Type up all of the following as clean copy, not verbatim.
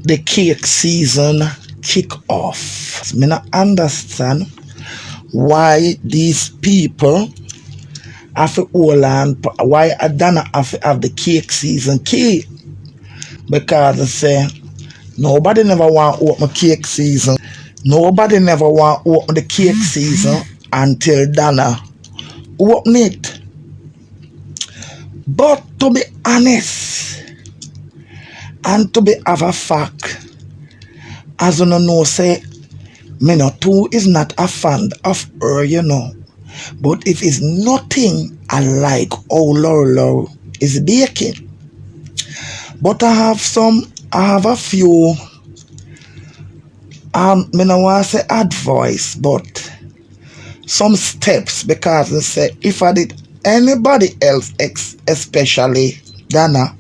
the cake season kick off. Me not understand why these people have to hold on, why Donna have to have the cake season key. Because they say nobody never want to open cake season. Nobody never want to open the cake season until Donna open it. But to be honest, and to be have a fact, as you know, say, me no too is not a fan of her, you know. But if it's nothing alike how Loro is baking. But I have a few, me no want to say advice, but some steps, because they say if I did anybody else, especially Donna,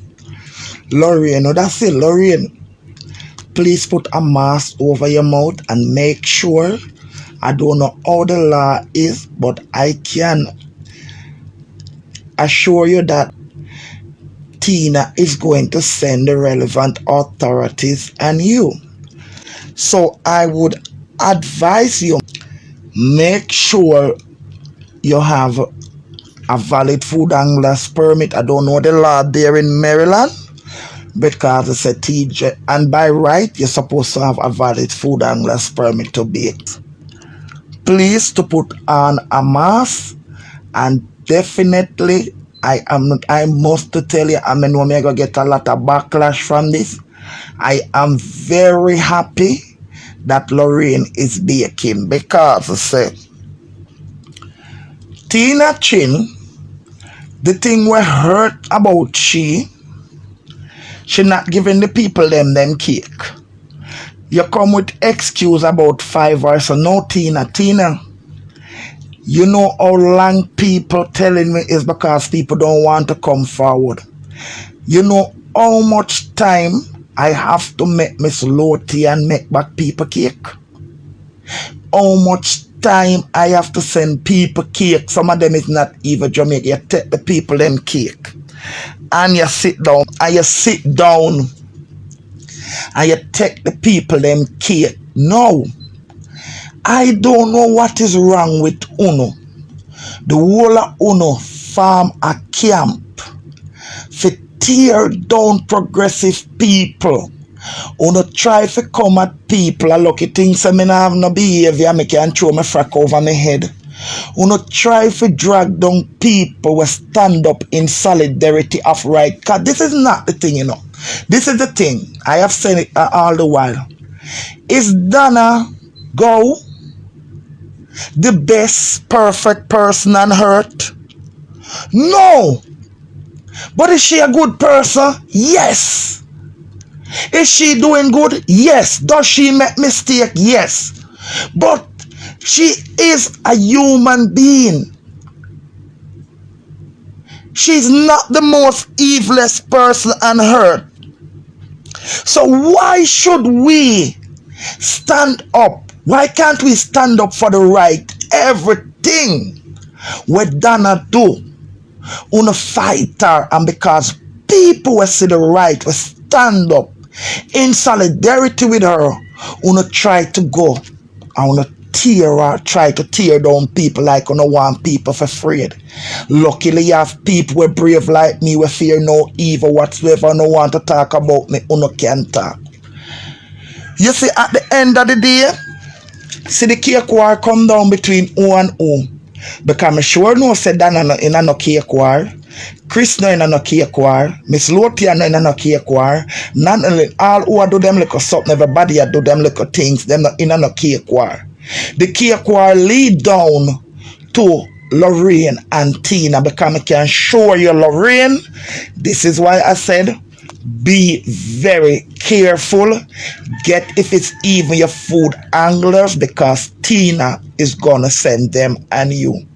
Lorraine, no, that's it, Lorraine, please put a mask over your mouth and make sure, I don't know how the law is, but I can assure you that Tina is going to send the relevant authorities and you. So I would advise you, make sure you have a valid food angler's permit. I don't know the law there in Maryland, because it's a TJ, and by right you're supposed to have a valid food angler's permit to bake. Please to put on a mask, and definitely I must to tell you, I mean, when I go get a lot of backlash from this, I am very happy that Lorraine is baking, because I say Tina Chin, the thing we hurt about she not giving the people them cake. You come with excuse about 5 hours, so no, Tina, you know how long people telling me is because people don't want to come forward. You know how much time I have to make Miss Lottie and make back people cake? How much time I have to send people cake? Some of them is not even Jamaica. You take the people them cake and you sit down and you take the people them cake. No, I don't know what is wrong with Uno. The whole of Uno form a camp for tear down progressive people. Uno try to come at people. I look at things I mean I have no behavior, I can throw my frack over my head. Uno try to drag down people who stand up in solidarity of right. Because this is not the thing, you know. This is the thing. I have said it all the while. Is Donna go the best perfect person on earth? No. But is she a good person? Yes. Is she doing good? Yes. Does she make mistake? Yes. But she is a human being. She's not the most evilest person on earth. So why should we stand up? Why can't we stand up for the right? Everything what Donna do, una fight her, and because people will see the right, will stand up in solidarity with her, una try to go and una try to tear down people like una want people for afraid. Luckily you have people who are brave like me, who fear no evil whatsoever, no want to talk about me, una can't talk. You see, at the end of the day, see the cake war come down between who and who. Because I sure know said that in a no cake war. Chris no in a no cake war. Miss Lotia no in a no cake war. None all who do them little something, everybody do them little things, them not in a no cake war. The cake war lead down to Lorraine and Tina, because I can show you Lorraine. This is why I said be very careful. Get if it's even your food anglers, because Tina is gonna send them on you.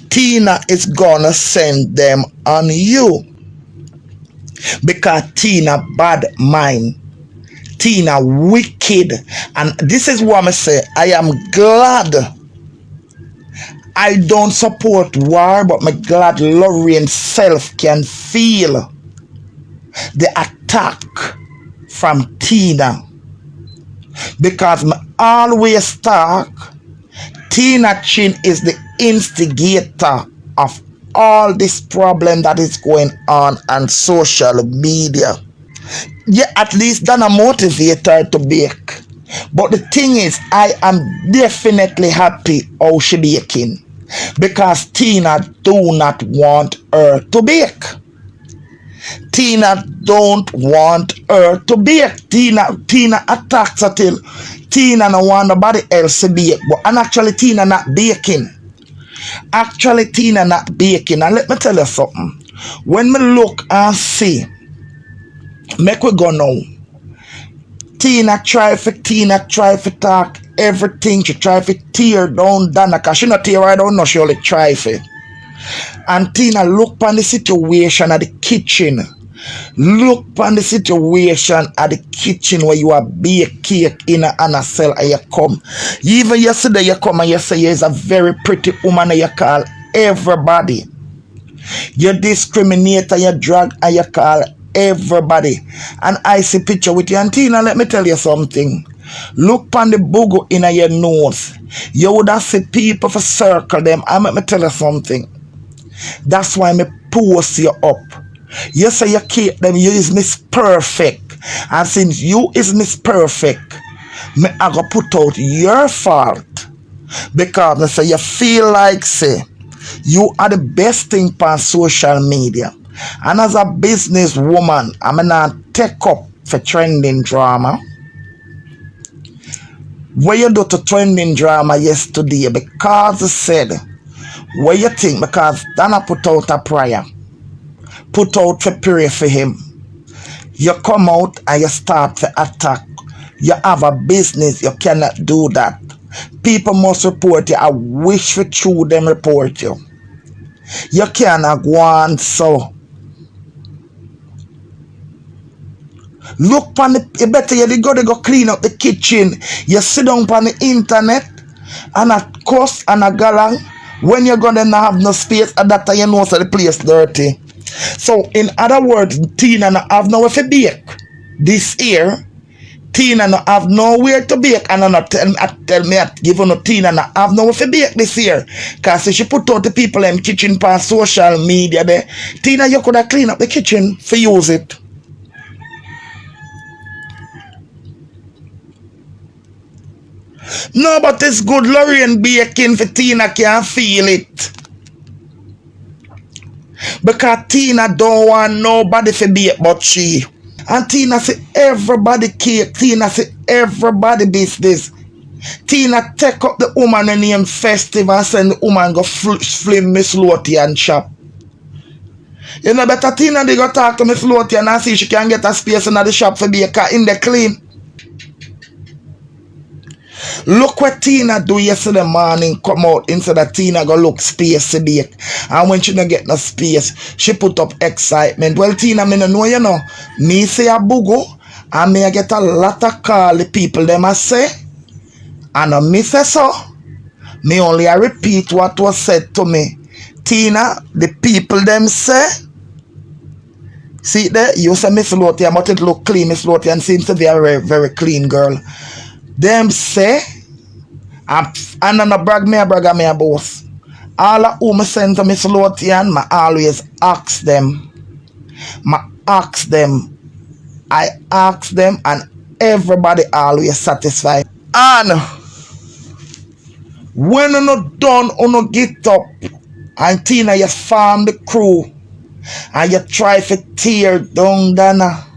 Tina is gonna send them on you, because Tina bad mind. Tina wicked. And this is what I say, I am glad I don't support war, but I'm glad Lorraine self can feel the attack from Tina. Because me always talk, Tina Chin is the instigator of all this problem that is going on social media. Yeah, at least Donna motivate her to bake. But the thing is, I am definitely happy how she baking. Because Tina do not want her to bake. Tina don't want her to bake. Tina attacks her till Tina no want nobody else to bake. But and actually Tina not baking. Actually Tina not baking. And let me tell you something. When me look and see, make we go now. Tina try for talk everything. She try for tear down Donna. Cause she not tear right down, no, she only try for. And Tina look on the situation at the kitchen. Look on the situation at the kitchen where you are bake cake in a cell and you come. Even yesterday you come and you say you're a very pretty woman and you call everybody. You discriminate and you drag and you call everybody. And I see picture with you. And Tina, let me tell you something. Look on the booger in your nose. You would have see people for circle them. And let me tell you something. That's why me post you up. You say you keep them, you is Miss Perfect. And since you is Miss Perfect, me I go put out your fault. Because me say you feel like say you are the best thing on social media. And as a business woman, I'm gonna take up for trending drama. What you do to trending drama yesterday? Because I said, what you think? Because Donna put out a prayer. Put out to pray for him. You come out and you start to attack. You have a business, you cannot do that. People must report you. I wish for true them report you. You cannot go on so. Look on the, you better you go clean up the kitchen. You sit down on the internet and a cuss and a galang. When you're gonna have no space, at that time you know so the place dirty. So in other words, Tina no have nowhere to bake. This year, Tina no have nowhere to bake. And I tell me give no Tina no have nowhere to bake this year. Cause if she put out the people in kitchen on social media there, Tina you could have clean up the kitchen for use it. No, but it's good Lorraine baking for Tina can't feel it. Because Tina don't want nobody to bake but she. And Tina say everybody cake. Tina say everybody business. Tina take up the woman and name festive and send the woman go flim Miss Lothian shop. You know better Tina they go talk to Miss Lothian and see she can get a space in the shop for bake in the clean. Look what Tina do yesterday morning. Come out instead of Tina go look space to bake. And when she don't get no space, she put up excitement. Well, Tina, me no know you know. Me say a bugo, and me I get a lot of call the people them a say. And me say so. Me only I repeat what was said to me. Tina, the people them say. See there, you say Miss Lothian, but it look clean. Miss Lothian seems to be a very, very clean girl. Them say, and on a brag me a boss. All of whom I send to Miss Lothian, I always ask them. I ask them and everybody always satisfied. And when you not done, you get up and Tina you farm the crew and you try to tear down Donna.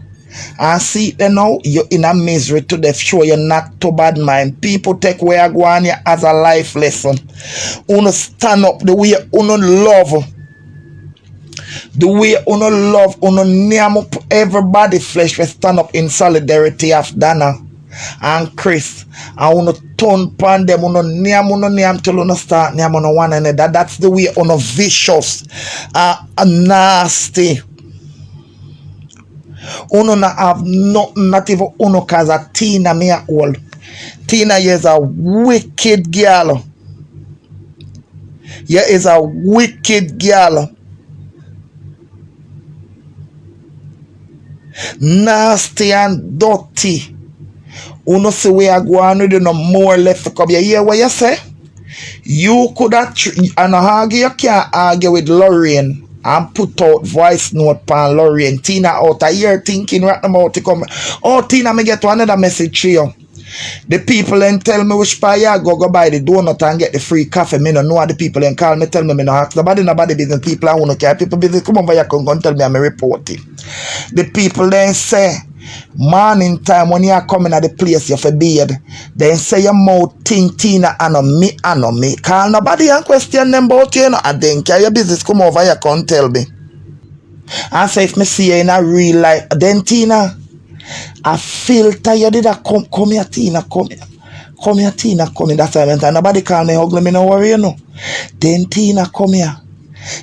And see then now you're in a misery to the show you're not too bad mind. People take where I go on you as a life lesson. Uno stand up the way uno love. The way uno love, uno name up everybody flesh will stand up in solidarity of Donna and Chris. And uno turn pan them, uno name till uno start name uno one another. That's the way uno vicious and nasty. Uno not have nothing, not even uno cause a Tina me a old. Tina is a wicked girl. You is a wicked girl. Nasty and dirty. Uno see we are going with no more left to come. You hear what you say? You could have, and argue, you can't argue with Lorraine and put out voice note pan Lorraine. Tina out a year thinking right about to come. Oh, Tina, me get another message to you. The people then tell me which part you go buy the donut and get the free coffee. Me no know the people then call me, tell me no ask nobody business. People I want to care. People business come over here come and tell me I'm a report it. The people then say, morning time when you are coming at the place you for bed, then say your mouth think Tina and me. Call nobody and question them about you, know, and then carry your business come over here come tell me. And say if me see you in a real life, then Tina, I filter you did a come here Tina, come here Tina, come here. That's why I went and nobody call me ugly, me no worry you know. Then Tina come here.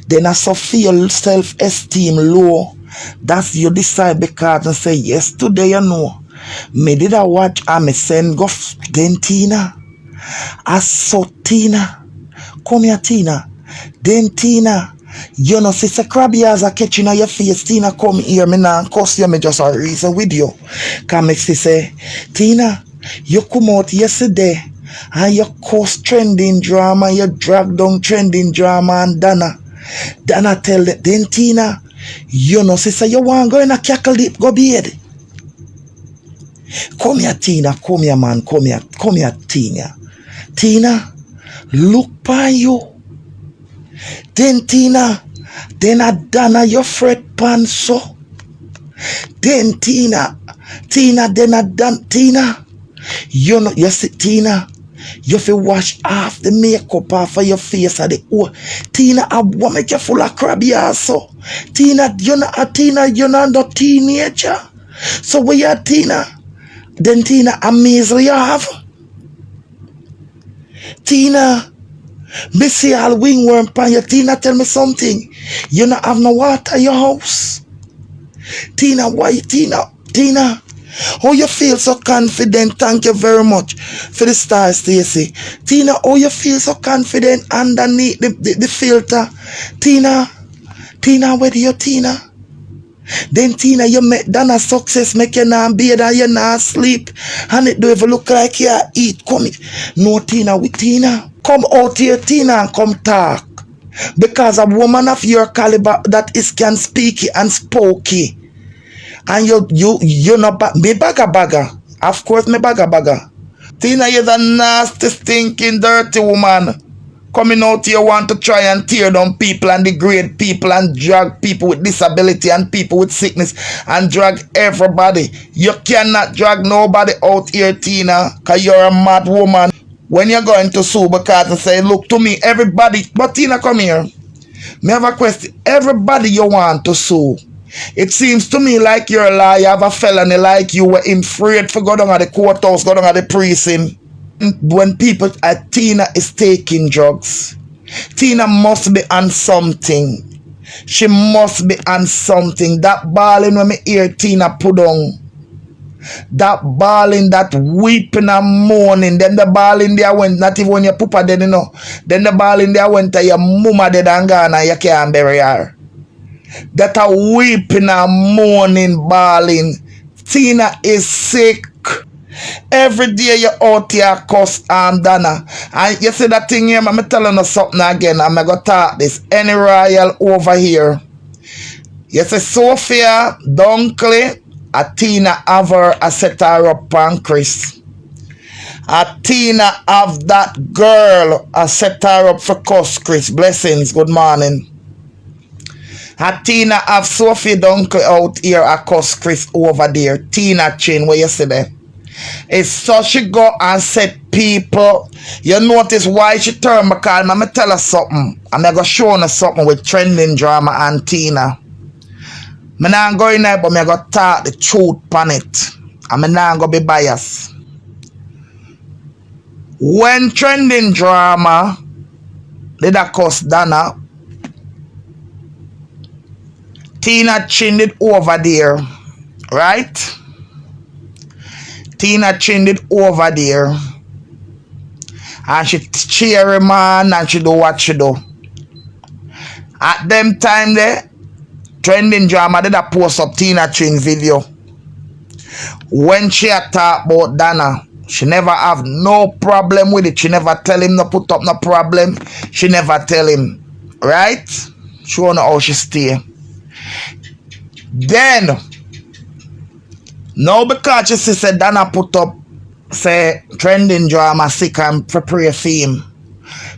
Then I so feel self-esteem low. That's you decide because I say yes today you know. Me did a watch and me send go then Tina. I saw Tina. Come here Tina. Then Tina. You know, sister crabby as a catching on your face, Tina, come here, me now cuss you, me just a reason with you. Come me say, Tina, you come out yesterday and you cuss trending drama, you drag down trending drama and Donna. Donna tell them, then Tina, you know, sister, you want to go in a cackle deep, go bed. Come here, Tina, come here, man, come here, Tina. Tina, look by you. Then Tina, then a Donna your fret pan so. Then Tina, then a Dan Tina. You know, you see Tina, you feel wash off the makeup off of your face of the oh. Tina, I want make you full of crabby also. Tina, you're not a teenager. So where you Tina? Then Tina, amazing you have. Tina, me see all wingworm pan your Tina tell me something. You not have no water in your house. Tina, why Tina? Oh you feel so confident. Thank you very much for the star Stacy. Tina, oh you feel so confident underneath the filter. Tina, where do you Tina? Then Tina, you make Donna success, make you not bed and you not sleep. And it don't even look like you eat. Come no Tina with Tina. Come out here, Tina, and come talk. Because a woman of your caliber that is can speak and spokey. And you know me bagger. Of course me bagger. Tina is a nasty, stinking, dirty woman. Coming out here want to try and tear down people and degrade people and drag people with disability and people with sickness and drag everybody. You cannot drag nobody out here, Tina, because you're a mad woman. When you're going to sue because I say, look to me, everybody, but Tina, come here. Me have a question. Everybody you want to sue. It seems to me like you're a liar, you have a felony, like you were afraid for go down at the courthouse, go down at the prison. When people at Tina is taking drugs, Tina must be on something. She must be on something. That bawling when me hear Tina put on. That bawling, that weeping and moaning. Then the bawling there went, not even when your papa dead, you know. Then the bawling there went to your mama dead and gone and you can't bury her. That a weeping and moaning bawling. Tina is sick. Every day you out here cuss Donna. And you see that thing here, I'm telling you something again. I'm going to talk this. Any royal over here. You see Sophia, Dunkley, a Tina have her, a set her up on Chris. A Tina have that girl, a set her up for cuss Chris. Blessings, good morning. A Tina have Sophie Dunkley out here, a cuss Chris over there. Tina Chin, where you see there? It's so she go and said people. You notice why she turned because I'm tell her something. I'm going to show her something with trending drama and Tina. I'm not going there, but I'm going to talk the truth on it. I'm not going to be biased. When trending drama did a cuss Donna, Tina chinned it over there, right? Tina chinned it over there. And she cheer him on and she do what she do. At them time there, Trending drama did a post up Tina Chin video. When she talk about Donna, she never have no problem with it. She never tell him no put up no problem. She never tell him. Right? She wanna how she stay. Then, now because she said Donna put up, say, trending drama sick and prepare for him.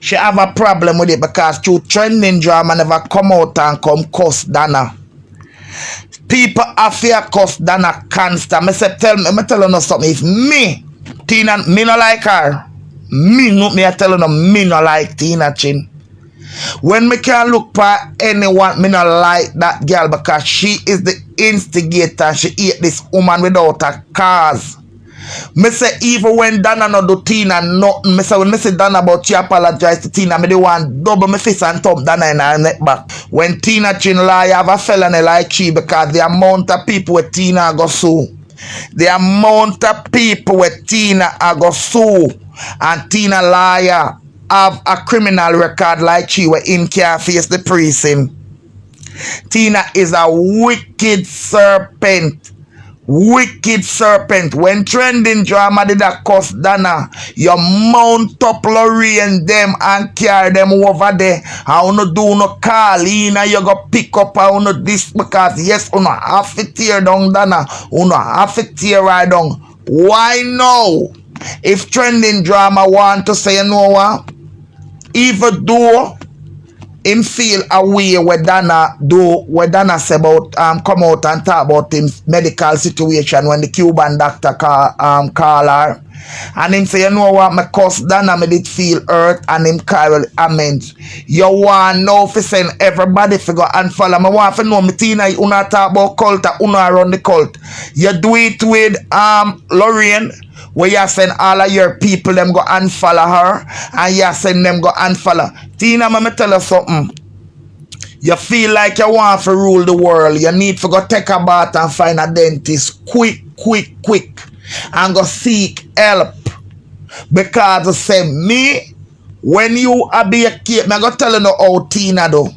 She have a problem with it because through trending drama never come out and come cuss Donna. People have fear cuss Donna constant. Me say tell you something. If me, Tina, me no like her. Me I tell you me no like Tina Chin. When me can look for anyone, me no like that girl because she is the instigator. She hate this woman without a cause. Me say even when Donna no do Tina nothing, me say when me say Donna about she apologize to Tina, me the one double my fist and thump Donna in her neck back. When Tina Chin lie, have a felony like she because the amount of people with Tina go sue. The amount of people with Tina go sue and Tina liar have a criminal record like she where him can't face the prison. Tina is a wicked serpent. Wicked serpent. When trending drama did a cuss Donna, you mount up Lorine them and carry them over there. I wanna do no call in and you go pick up I wanna this because yes, you have to tear down Donna. You have to tear right down. Why no? If trending drama want to say, you know what? Even though him feel a way where Donna say about come out and talk about him medical situation when the Cuban doctor call her. And him say, you know what, my cuss Donna me did feel hurt and him call amends. You want know to send everybody to go and follow. I want to know me Tina, you not talk about cult or you not run the cult. You do it with Lorraine, where you send all of your people them go and follow her and you send them go and follow. Tina, me tell you something. You feel like you want to rule the world. You need to go take a bath and find a dentist quick. And go seek help. Because you say me, when you be a kid, I go tell you how Tina do.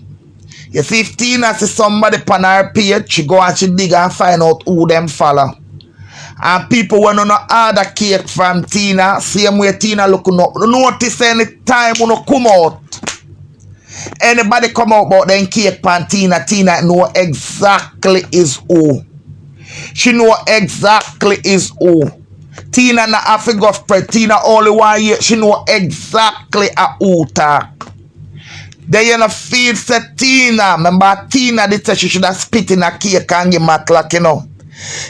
You see, if Tina see somebody on her page, she go and she dig and find out who them follow. And people when no order cake from Tina, same way Tina looking up. Notice any time when you come out. Anybody come out about them cake from Tina, Tina know exactly is who. She know exactly is who. Tina na have to go spread. Tina only 1 year. She know exactly a who talk. Then you know feel say Tina. Remember Tina did say she should have spit in a cake and give my clock, you know.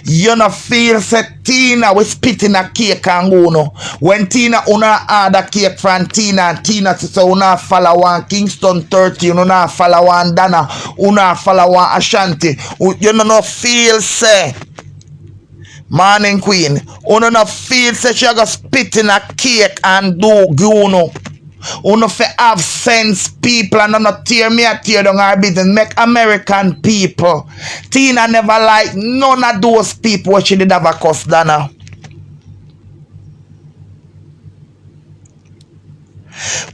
You know feel say Tina we spit in a cake and go no. When Tina una order cake from Tina and Tina say una follow one Kingston 30, una follow one Donna, una follow one Ashanti. You know no feel say Morning Queen, una no feel say she go spit in a cake and do no. Una fe have sense people and not tear me a tear down her business. Make American people. Tina never like none of those people where she did have a cuss Donna.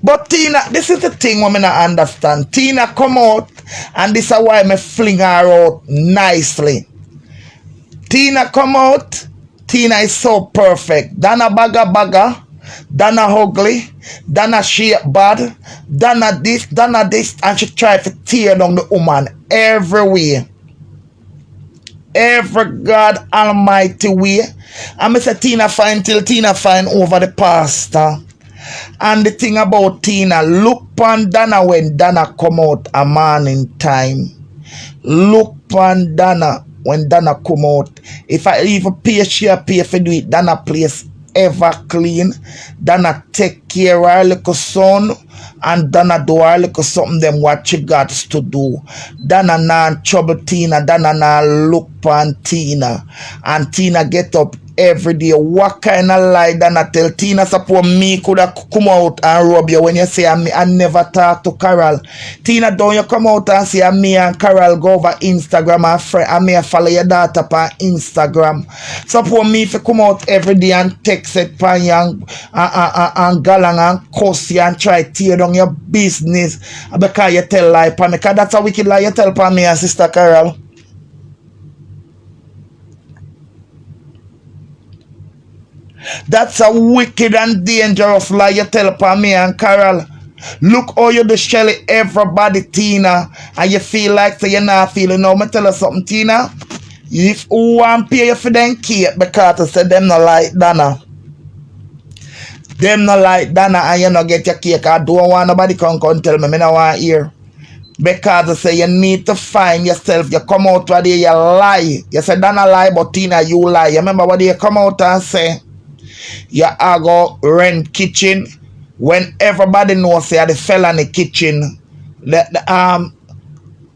But Tina, this is the thing women I understand. Tina come out and this is why me fling her out nicely. Tina come out. Tina is so perfect. Donna bagger. Donna ugly, Donna shape bad, Donna this, and she try to tear down the woman everywhere. Every God Almighty way. And I say Tina fine till Tina fine over the pastor. And the thing about Tina, look on Donna when Donna come out a morning time. Look on Donna when Donna come out. If I even pay for do it, Donna place ever clean. Donna take care of her little son and Donna do her little something them what she got to do. Donna not trouble Tina. Donna not look on Tina. And Tina get up every day. What kind of lie Donna tell? Tina suppose me could have come out and rub you when you say I never talk to Carol. Tina, don't you come out and say me and Carol go over Instagram and friend and me follow your daughter on Instagram. Suppose me if you come out every day and text it pan you and galang and cuss you and try to tear down your business because you tell lie pan me. Because that's a wicked lie you tell pan me and Sister Carol. That's a wicked and dangerous lie you tell upon me and Carol. Look how you do Shelly everybody, Tina, and you feel like so you're not feeling. Now, me tell you something, Tina. If you want to pay you for them cake because I said them not like Donna. Them not like Donna and you not get your cake. I don't want nobody come tell me. I don't want to hear. Because I say you need to find yourself. You come out where you lie. You say Donna lie, but Tina, you lie. You remember what you come out and say? You are go rent kitchen when everybody knows say the fella in the kitchen.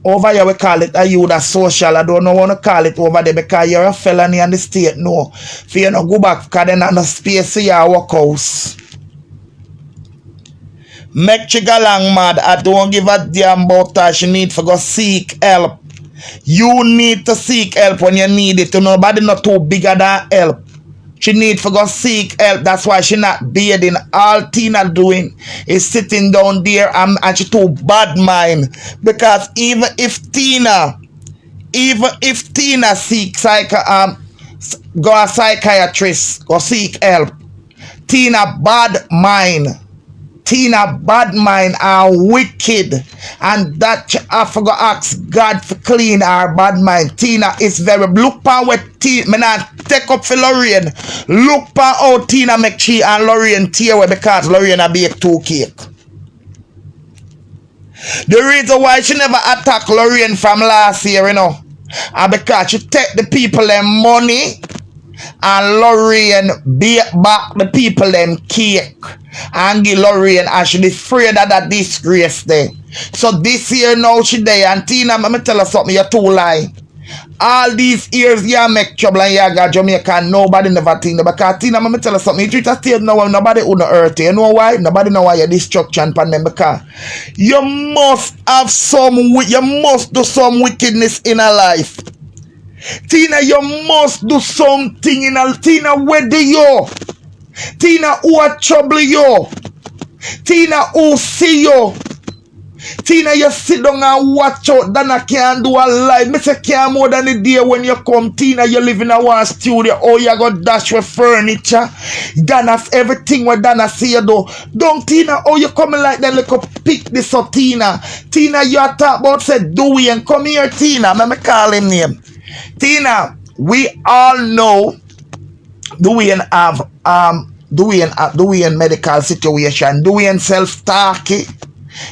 Over here we call it a you that social. I don't know what to call it over there because you're a felony in the state. No. If you not go back because then no space for your workhouse. Make Chiga long mad. I don't give a damn about her. She need to go seek help. You need to seek help when you need it. Nobody not too bigger than help. She need to go seek help. That's why she not bathing. All Tina doing is sitting down there and she too bad mind. Because even if Tina seek go a psychiatrist, go seek help. Tina bad mind. Tina bad mind and wicked, and that I forgot ask God to clean our bad mind. Tina is very look pan what Tina. Me not take up for Lorraine. Look pan how Tina make she and Lorraine tear away because Lorraine a bake 2 cake. The reason why she never attack Lorraine from last year, you know, and because she take the people them money. And Lorraine bake back the people them cake and give Lorraine and she is afraid of that disgrace there. So this year now she there and Tina, let me tell her something, you're too lie. All these years you make trouble and you got Jamaica and nobody never think that. Because Tina, let me tell her something, you treat a state now and nobody wouldn't hurt you. You know why? Nobody know why you're destruction upon them because you must have you must do some wickedness in a life. Tina, you must do something in a Tina, where do you? Tina, who are trouble you? Tina, who see you? Tina, you sit down and watch out. Donna can't do a life. Me say can't more than a day when you come. Tina, you live in a one studio. Oh, you got dash with furniture. Donna, everything what Donna see you do. Don't Tina, oh, you coming like that? Look up, pick this up, Tina. Tina, you are talk about say Dewey and come here, Tina. Let me call him name. Tina, we all know Dewey and have Dewey and medical situation. Dewey and self-talky.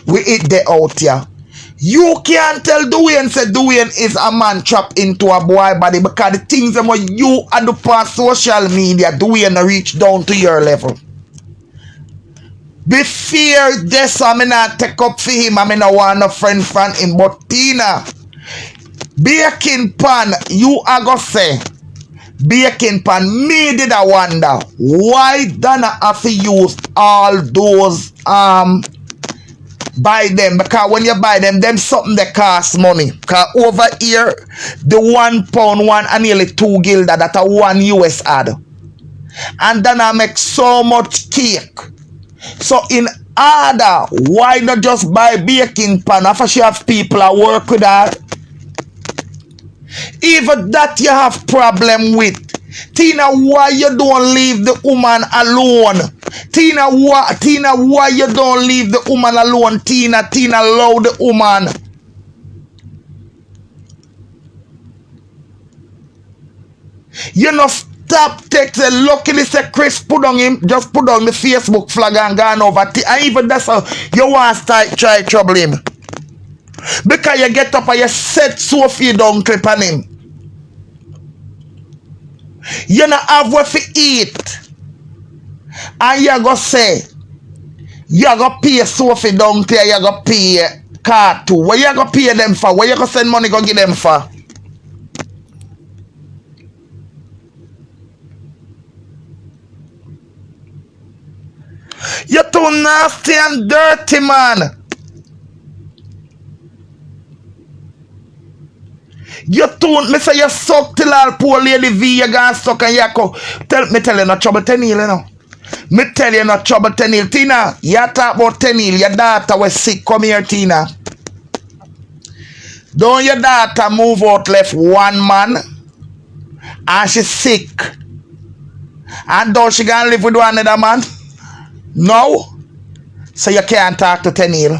We eat the out here. You can't tell Dewey say Dewey is a man trapped into a boy body because the things that you do on social media, Dewey reach down to your level. Be fear this, I mean not take up for him. I mean I want no friend from him. But Tina, baking pan, you are gonna say baking pan, me did I wonder why Donna have to use all those buy them, because when you buy them something that costs money. Because over here the £1 one and nearly 2 gilda that a 1 US ad. And Donna make so much cake. So in order, why not just buy baking pan after she have people that work with her? Even that you have problem with. Tina, why you don't leave the woman alone? Tina, why you don't leave the woman alone? Tina, allow the woman. You know, stop texting. Luckily, say Chris put on him, just put on the Facebook flag and gone over. And even that's how you want to try trouble him. Because you get up and you set Sophie down clip on him. You not have what to eat. And you go say, you go pay Sophie down there, you go pay car too. What you go pay them for? What you go send money go give them for? You too nasty and dirty, man. You too, me say you suck till all poor lady V, you gonna suck and you go. Tell you no trouble 10 years, you know. Me tell you no trouble 10 years. Tina, you talk about 10 years, your daughter was sick. Come here, Tina. Don't your daughter move out left one man and she sick. And don't she gonna live with one another man? No. So you can't talk to 10 years.